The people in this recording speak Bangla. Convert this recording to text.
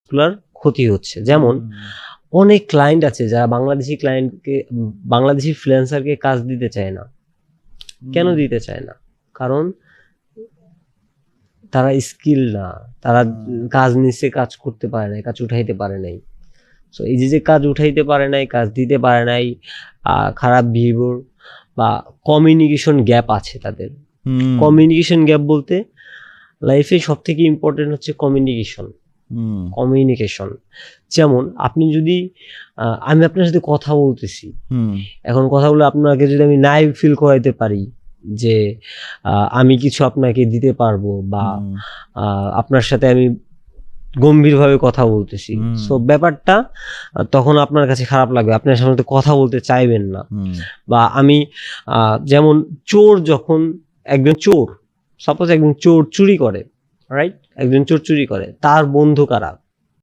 গুলার ক্ষতি হচ্ছে। যেমন অনেক ক্লায়েন্ট আছে যারা বাংলাদেশি ফ্রিল্যান্সারকে কাজ দিতে চায় না। কেন দিতে চায় না? কারণ তারা স্কিল না, তারা কাজ নিচে কাজ করতে পারে নাই, কাজ উঠাইতে পারে নাই। সো এই যে কাজ উঠাইতে পারে নাই, কাজ দিতে পারে নাই, খারাপ বিহেভিয়ার বা কমিউনিকেশন গ্যাপ আছে তাদের। কমিউনিকেশন গ্যাপ বলতে লাইফে সব থেকে ইম্পর্টেন্ট হচ্ছে কমিউনিকেশন। যেমন আপনি যদি আমি আপনার সাথে কথা বলতেছি, এখন কথা বলে আপনাকে যদি আমি নাই ফিল করাইতে পারি যে আমি কিছু আপনাকে দিতে পারবো বা আপনার সাথে আমি গম্ভীরভাবে কথা বলতেছি, সো ব্যাপারটা তখন আপনার কাছে খারাপ লাগবে, আপনার সাথে কথা বলতে চাইবেন না। বা আমি যেমন যখন একজন চোর, সাপোজ একজন চোর চুরি করে, রাইট, একজন চোর চুরি করে, তার বন্ধু কারা?